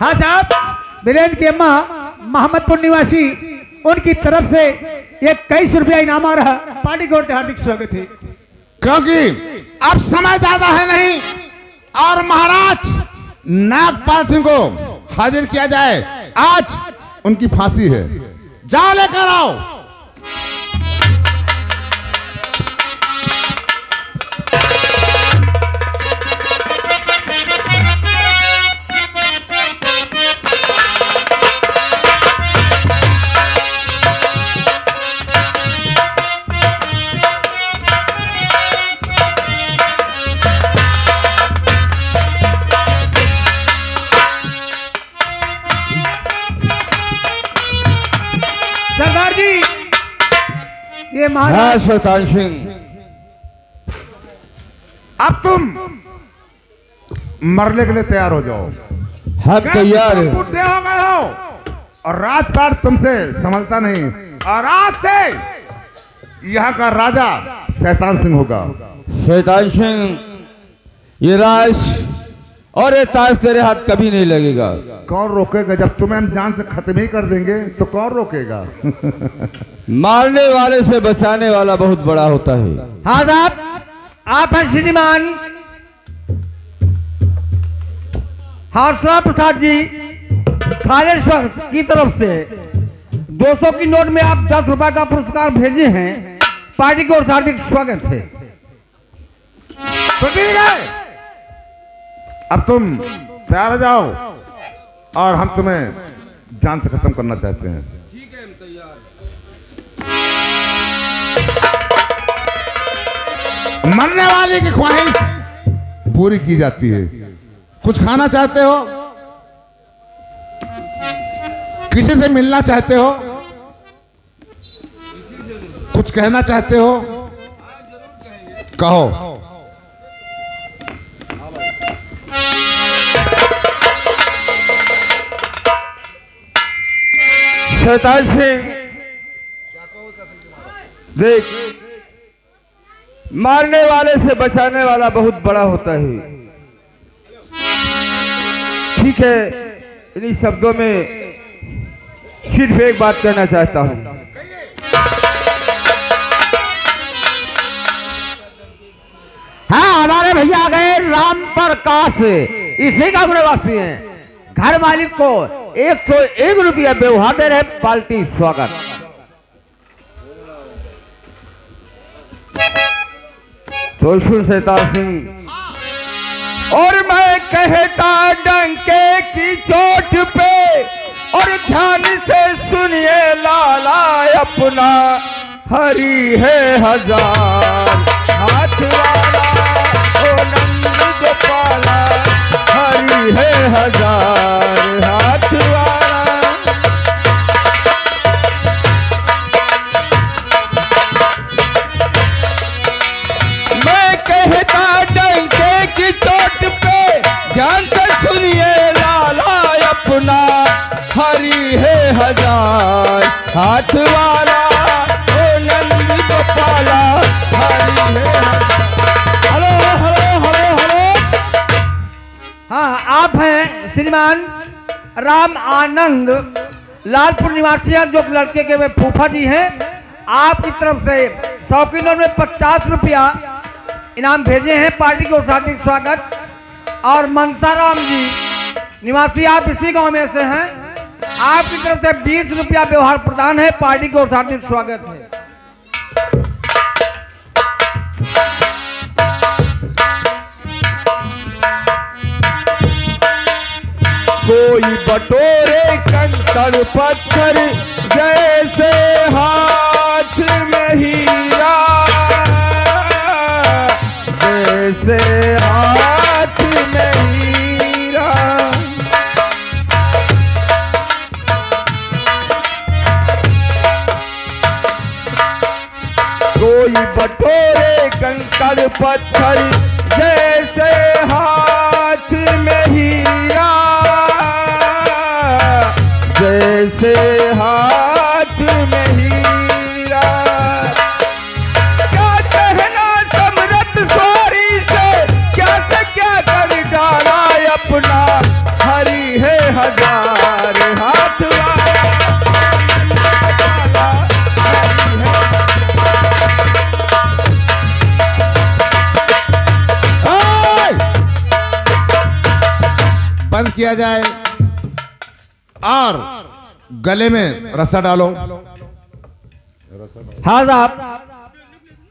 हाँ साहब, वीरेंद्र की अम्मा मोहम्मदपुर निवासी, उनकी तरफ से ये 21 रुपया इनाम आ रहा। पार्टी की ओर से हार्दिक स्वागत है। क्योंकि अब समय ज्यादा है नहीं और महाराज नागपाल सिंह को हाजिर किया जाए। आज उनकी फांसी है, जाओ लेकर आओ। सरदार जी, ये हाँ महाराज शैतान सिंह, अब तुम मरने के लिए तैयार हो जाओ। हम तैयार तुम हैं। बुढ़े हो गए हो और राजपाट तुमसे संभलता नहीं, और आज से यहाँ का राजा शैतान सिंह होगा। शैतान सिंह, ये राज और ये ताज तेरे हाथ कभी नहीं लगेगा। कौन रोकेगा? जब तुम्हें हम जान से खत्म ही कर देंगे तो कौन रोकेगा? मारने वाले से बचाने वाला बहुत बड़ा होता है। हाँ साहब, आप हैं श्रीमान हर्षा प्रसाद जी थानेश्वर की तरफ से 200 की नोट में आप 10 रुपए का पुरस्कार भेजे हैं। पार्टी की ओर से हार्दिक स्वागत है। तो ठीक है, अब तुम तैयार हो जाओ और हम तुम्हें जान से खत्म करना चाहते हैं। ठीक है, हम तैयार। मरने वाले की ख्वाहिश पूरी की जाती है। कुछ खाना चाहते हो? किसी से मिलना चाहते हो? कुछ कहना चाहते हो? कहो। शैतान सिंह, देख, मारने वाले से बचाने वाला बहुत बड़ा होता है। ठीक है, इन्हीं शब्दों में सिर्फ एक बात कहना चाहता हूं। हाँ, हमारे भैया गए राम प्रकाश, इसी का निवासी हैं। घर मालिक को 101 रुपया व्यवहार दे रहे। पार्टी स्वागत। तो सुन शैतान सिंह, और मैं कहता डंके की चोट पे, और ध्यान से सुनिए लाला अपना, हरी है हजार हाथ वाला, ओ नंद गोपाला, हरी है हजार हाथ वाला। मैं कहता डंके की चोट पे, ध्यान से सुनिए लाला अपना, हरी है हजार हाथ वाला, ओ नंद गोपाला, हरी है हजार। Hello hello hello hello. हाँ, आप हैं श्रीमान राम आनंद लालपुर निवासी हैं, जो लड़के के वे फूफा जी हैं। आपकी तरफ से 100 की नोट में 50 रुपया इनाम भेजे हैं। पार्टी को हार्दिक स्वागत। और मनसाराम जी निवासी, आप इसी गांव में से हैं। आपकी तरफ से 20 रुपया व्यवहार प्रदान है। पार्टी को हार्दिक स्वागत है। कोई बटोरे कंकड़ पत्थर, जैसे हाथ में हीरा, जैसे हाथ में हीरा। कोई बटोरे कंकड़ पत्थर, जैसे हाथ में हीरा, जैसे हाथ में हीरा। क्या कहना समरत सॉरी से, क्या से क्या कर डाला अपना, हरी है हजार हाथ वाला बंद किया जाए और गले में रस्सा डालो। हाँ साहब,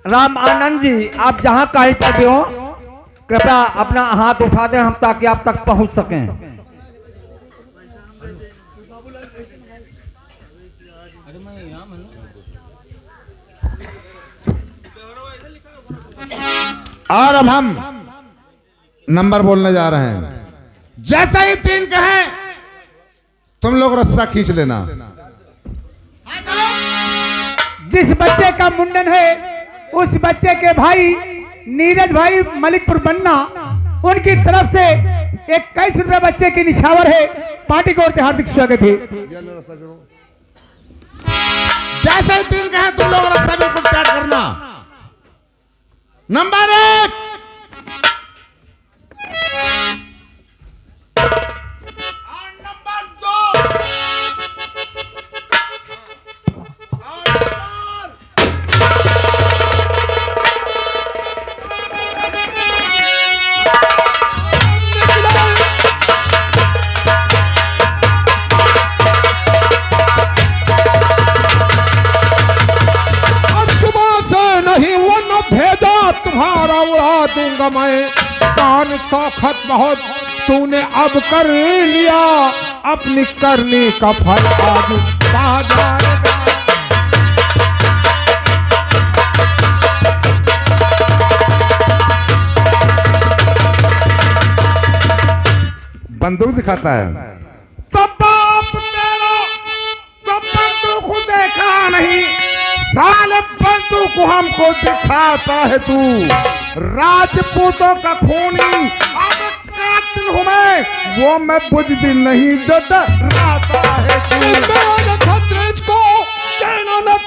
राम आनंद जी आप जहां कहीं पर भी हो कृपया अपना हाथ उठा दें हम ताकि आप तक पहुंच सकें। और अब हम नंबर बोलने जा रहे हैं। जैसा ही 3 कहें तुम लोग रस्सा खींच लेना। जिस बच्चे का मुंडन है उस बच्चे के भाई नीरज भाई मलिकपुर बन्ना उनकी तरफ से 21 रुपए बच्चे की निछावर है। पार्टी को और हार्दिक स्वागत है। जैसे ही 3 कहें तुम लोग रस्सा बिल्कुल स्टार्ट करना। नंबर 1 और नंबर 2 भेजा तुम्हारा उड़ा दूंगा मैं शान शौखत बहुत तूने अब कर लिया अपनी करने का फल आज पा जाएगा। बंदूक दिखाता है। तब बाप तेरा तब बंदूक देखा नहीं साले बंदूक हमको दिखाता है तू राजपूतों का खूनी अब कातिल हूँ मैं वो मैं बुजदिल नहीं डराता है तू। को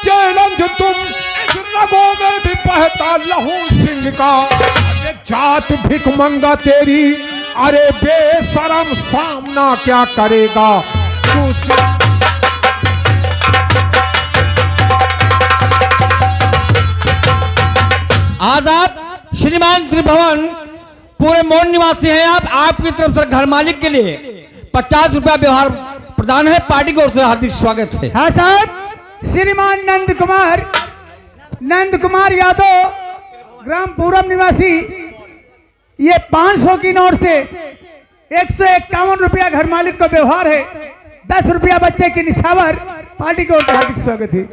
चैलेंज तुम इस रगों में भी बहता लहू सिंह का अरे जात भिख मंगा तेरी अरे बेशरम सामना क्या करेगा तू। आज आप श्रीमान त्रिभुवन पूरे मोन निवासी हैं। आप आपकी तरफ से घर मालिक के लिए 50 रुपया व्यवहार प्रदान है। पार्टी की ओर से हार्दिक स्वागत है। हाँ साहब, श्रीमान नंद कुमार यादव ग्राम पूरम निवासी ये 500 की नोट से 151 रुपया घर मालिक का व्यवहार है। 10 रुपया बच्चे की निछावर। पार्टी की ओर से हार्दिक स्वागत है।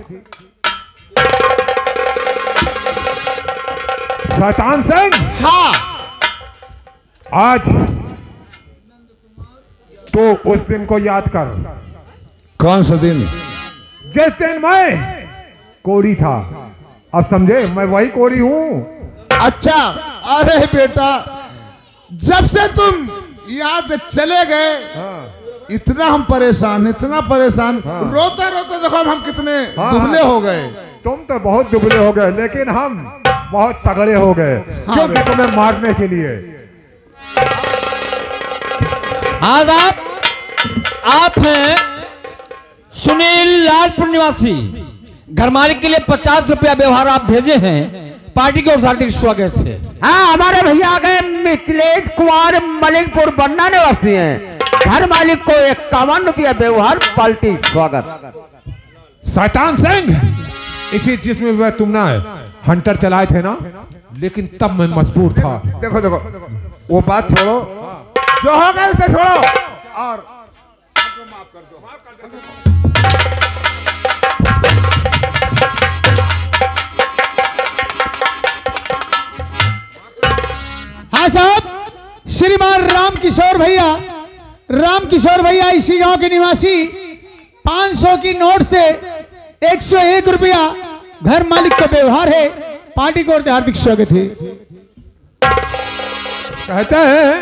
शैतान सिंह हाँ आज तो उस दिन को याद कर कौन सा दिन? जिस दिन मैं कोरी था। अब समझे मैं वही कोरी हूँ। अच्छा, अरे बेटा जब से तुम यहाँ से चले गए इतना हम परेशान रोते रोते देखो हम कितने दुबले हो गए। तुम तो बहुत दुबले हो गए लेकिन हम बहुत तगड़े हो गए क्योंकि तुम्हें मारने के लिए। आज आप हैं सुनील लालपुर निवासी घर मालिक के लिए 50 रुपया व्यवहार आप भेजे हैं। पार्टी की ओर से हार्दिक स्वागत है। हाँ, हमारे भैया गए मिथिलेश कुमार मलिकपुर बन्ना निवासी हैं। घर मालिक को 51 रुपया व्यवहार। पार्टी स्वागत। शैतान सिंह इसी जिस्म में तुम ना हंटर चलाए थे ना लेकिन तब मैं मजबूर था। देखो देखो वो बात छोड़ो, जो हो गया उसे छोड़ो और हमको माफ कर दो। हाँ साहब, श्रीमान राम किशोर भैया इसी गांव के निवासी 500 की नोट से 101 रुपया घर मालिक का व्यवहार है। पार्टी को हार्दिक स्वागत है। कहते हैं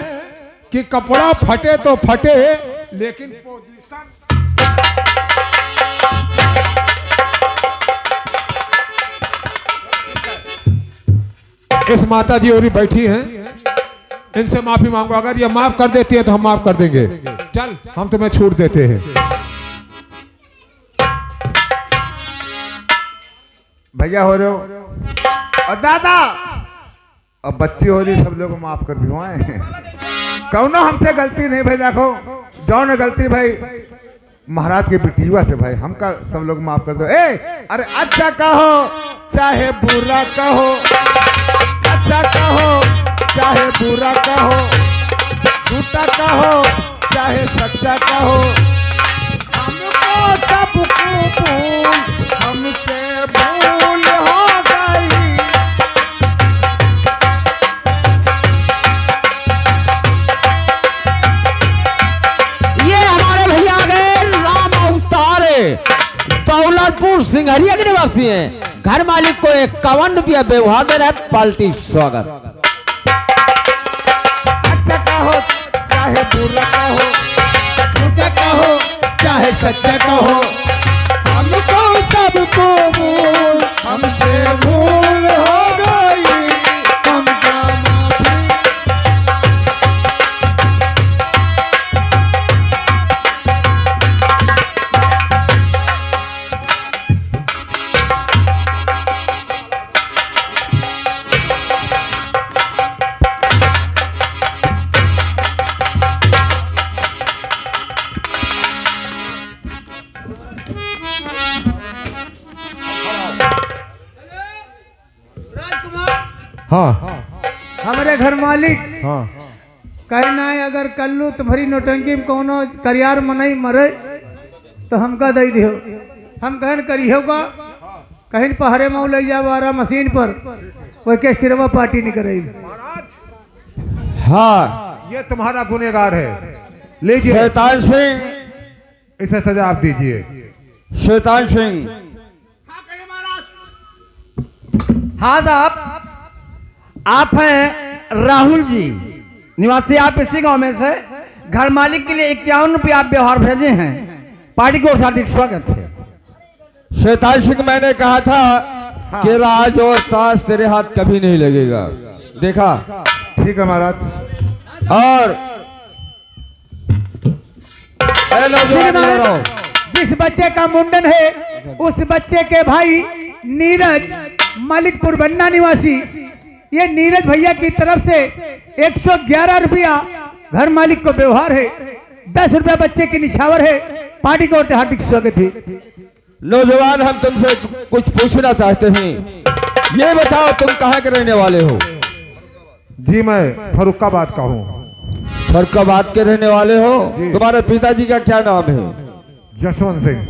कि कपड़ा फटे तो फटे लेकिन पोजीशन। इस माता जी और बैठी हैं इनसे माफी मांगो, अगर ये माफ कर देती है तो हम माफ कर देंगे। चल हम तुम्हें छूट देते हैं। भैया हो रहे हो और दादा अब बच्ची हो रही, सब लोग माफ कर दियो है। कौनो हमसे गलती नहीं भाई, देखो जो ने गलती भाई महाराज के बिटिया से भाई, हमका सब लोग माफ कर दो। अरे अच्छा कहो चाहे बुरा कहो, अच्छा कहो चाहे बुरा कहो, झूठा कहो चाहे सच्चा कहो, हमको सबको भूल हमसे भूल हो गई। ये हमारे भैया गए राम अवतारे दौलतपुर सिंघरिया के निवासी हैं। घर मालिक को 51 रुपया व्यवहार दे रहा है। पार्टी स्वागत। अच्छा कहो चाहे बुरा कहो, झूठा कहो चाहे सच्चा कहो, हमको सबको भूल हमसे भूल हो गई। हमको माफी। हाँ हमारे घर मालिक हाँ कहना है अगर कल्लू तुम्हारी नौटंकी में कोनो करियार मनई मरे तो हमका दे दियो। हम कहन करियो का कहीं पहरे में ले जा बारा मशीन पर कोई के सिरवा पार्टी नहीं करे। हाँ, ये तुम्हारा गुनेगार है, लीजिए शैतान सिंह, इसे सजा आप दीजिए। शैतान सिंह। हाँ साहब, आप हैं राहुल जी, निवासी आप इसी गांव में से। घर मालिक के लिए 51 रुपया आप व्यवहार भेजे हैं। पार्टी को हार्दिक स्वागत है। शैतान सिंह, मैंने कहा था कि राज और ताश तेरे हाथ कभी नहीं लगेगा। देखा? ठीक है महाराज। और अरे नौजवान इधर आओ। जिस बच्चे का मुंडन है उस बच्चे के भाई नीरज मलिकपुर बन्ना निवासी, ये नीरज भैया की तरफ से 111 रुपया घर मालिक को व्यवहार है। 10 रुपया बच्चे की निछावर है। पार्टी को हार्दिक स्वागत है। नौजवान, हम तुमसे कुछ पूछना चाहते हैं। ये बताओ तुम कहाँ के रहने वाले हो? जी मैं फरुखाबाद का हूँ। फरुखाबाद के रहने वाले हो? तुम्हारे पिताजी का क्या नाम है? जसवंत सिंह।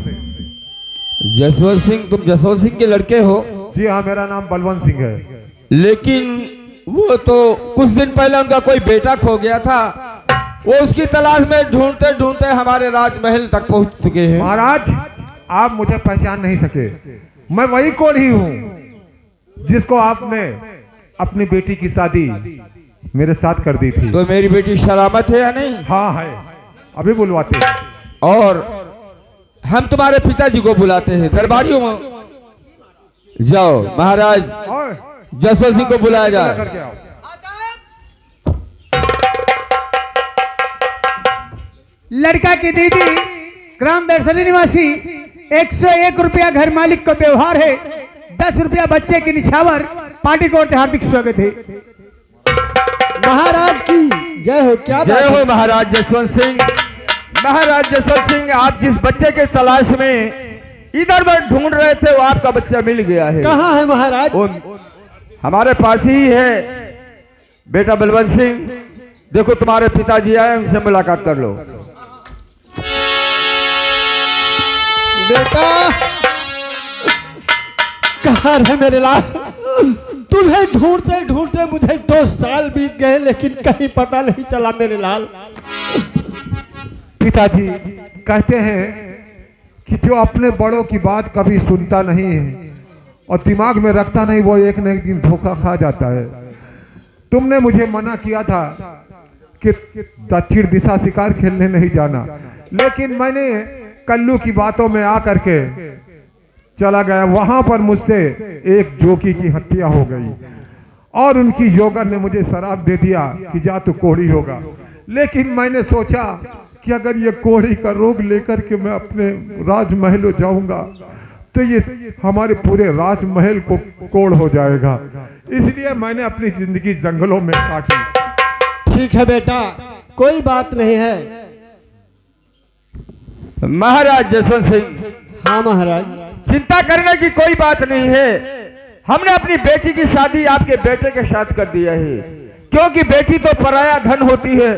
जसवंत सिंह? तुम जसवंत सिंह के लड़के हो? जी हाँ, मेरा नाम बलवंत सिंह है। लेकिन वो तो कुछ दिन पहले उनका कोई बेटा खो गया था। वो उसकी तलाश में ढूंढते ढूंढते हमारे राजमहल तक पहुंच चुके हैं। महाराज, आप मुझे पहचान नहीं सके। मैं वही कौन ही हूँ जिसको आपने अपनी बेटी की शादी मेरे साथ कर दी थी। तो मेरी बेटी सलामत है या नहीं? हाँ है, अभी बुलवाते हैं। और हम तुम्हारे पिताजी को बुलाते हैं। दरबारियों में जाओ, महाराज जसवंत सिंह को बुलाया जाए। करके आओ। लड़का की दीदी ग्राम बैरसली निवासी 101 रुपया घर मालिक को व्यवहार है। 10 रुपया बच्चे की निछावर। पार्टी को हार्दिक स्वागत है। महाराज की जय हो। क्या जय हो महाराज जसवंत सिंह। महाराज जसवंत सिंह, आप जिस बच्चे के तलाश में इधर उधर ढूंढ रहे थे वो आपका बच्चा मिल गया है। कहाँ है महाराज? वो हमारे पास ही है। बेटा बलवंत सिंह, देखो तुम्हारे पिताजी आए, उनसे मुलाकात कर लो। बेटा कहाँ है मेरे लाल? तुम्हें ढूंढते ढूंढते मुझे 2 साल बीत गए, लेकिन कहीं पता नहीं चला मेरे लाल। पिताजी कहते हैं कि जो अपने बड़ों की बात कभी सुनता नहीं है और दिमाग में रखता नहीं, वो एक न एक दिन धोखा खा जाता है। तुमने मुझे मना किया था कि दक्षिण दिशा शिकार खेलने नहीं जाना, लेकिन मैंने कल्लू की बातों में आकर के चला गया। वहां पर मुझसे एक जोकी की हत्या हो गई और उनकी योगर ने मुझे शराब दे दिया कि जा तू कोढ़ी होगा। लेकिन मैंने सोचा कि अगर ये कोढ़ी का रोग लेकर के मैं अपने राजमहल जाऊंगा तो ये हमारे पूरे राजमहल को कोढ़ हो जाएगा, इसलिए मैंने अपनी जिंदगी जंगलों में काटी। ठीक है बेटा, कोई बात नहीं है। महाराज जसवंत सिंह, हाँ महाराज। चिंता करने की कोई बात नहीं है। हमने अपनी बेटी की शादी आपके बेटे के साथ कर दिया है, क्योंकि बेटी तो पराया धन होती है।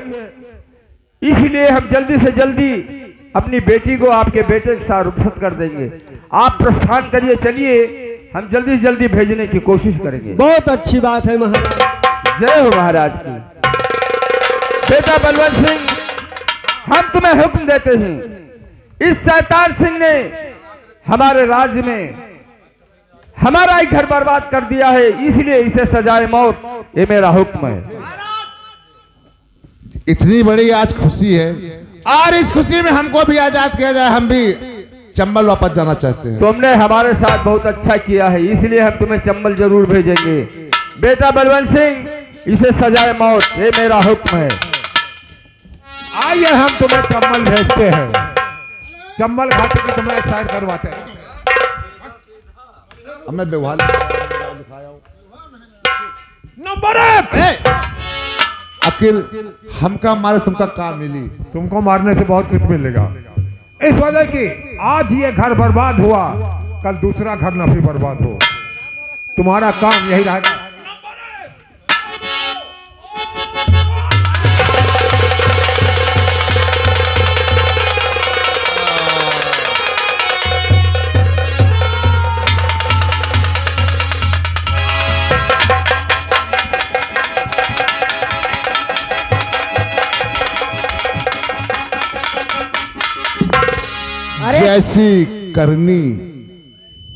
इसलिए हम जल्दी से जल्दी अपनी बेटी को आपके बेटे के साथ रुखसत कर देंगे। आप प्रस्थान करिए, चलिए, हम जल्दी से जल्दी भेजने की कोशिश करेंगे। बहुत अच्छी बात है महाराज। जय हो महाराज की। बेटा बलवंत सिंह, हम तुम्हें हुक्म देते हैं, इस शैतान सिंह ने हमारे राज्य में हमारा ही घर बर्बाद कर दिया है, इसलिए इसे सजाए मौत, ये मेरा हुक्म है। इतनी बड़ी आज खुशी है और इस खुशी में हमको भी आजाद किया जाए। हम भी चंबल वापस जाना चाहते हैं। तुमने हमारे साथ बहुत अच्छा किया है, इसलिए हम तुम्हें चंबल जरूर भेजेंगे। बेटा बलवंत सिंह, इसे सजाए मौत, ये मेरा हुक्म है। आइए हम तुम्हें चंबल भेजते हैं, चंबल घाटी की तुम्हें सैर करवाते हैं। अब मैं व्यवहार नंबर 1 अकिल हमका मारे तुमका काम मिली। तुमको मारने से बहुत कुछ मिलेगा, इस वजह की आज ये घर बर्बाद हुआ, कल दूसरा घर न भी बर्बाद हो। तुम्हारा काम यही रहेगा। जैसी करनी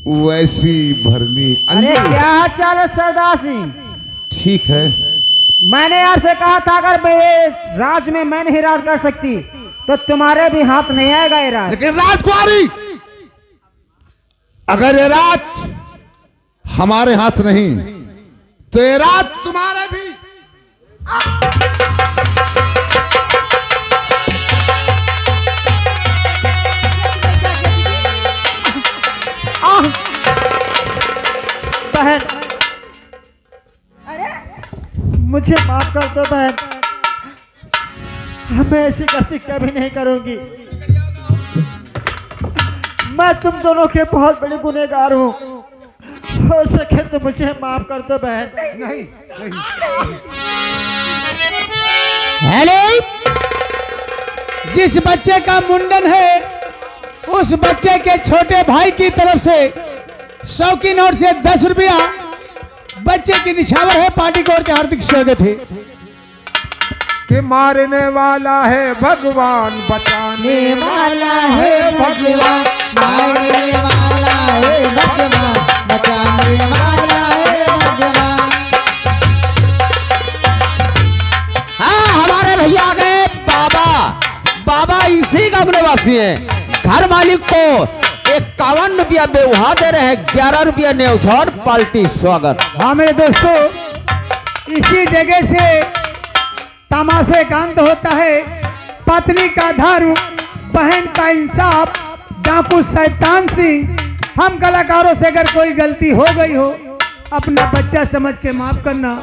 वैसी भरनी। अरे क्या हाल है सरदार सिंह? ठीक है। मैंने आपसे कहा था अगर मेरे राज में मैं नहीं राज कर सकती तो तुम्हारे भी हाथ नहीं आएगा ये राज। लेकिन राजकुमारी, अगर ये राज हमारे हाथ नहीं तो ये राज तुम्हारे भी। बहन, मुझे माफ कर दो बहन, मैं ऐसी गलती कभी नहीं करूंगी। मैं तुम दोनों के बहुत बड़ी गुनहगार हूँ, हो सके तो मुझे माफ कर दो बहन। नहीं हेलो, जिस बच्चे का मुंडन है उस बच्चे के छोटे भाई की तरफ से 100 की नोट से 10 रुपया बच्चे की निछावर है। पार्टी की ओर से हार्दिक स्वागत है। कि मारने वाला है भगवान, बचाने वाला है भगवान, मारने वाला है भगवान, बचाने वाला है भगवान। हाँ, हमारे भैया आ गए बाबा। बाबा इसी का निवासी है। घर मालिक को 51 रुपया व्यवहार दे रहे हैं, 11 रुपया न्यौछाड़ पार्टी स्वागत। हाँ मेरे दोस्तों, इसी जगह से तमाशे का अंत होता है। पत्नी का धर्म, बहन का इंसाफ, डाकू शैतान सिंह। हम कलाकारों से अगर कोई गलती हो गई हो, अपना बच्चा समझ के माफ करना।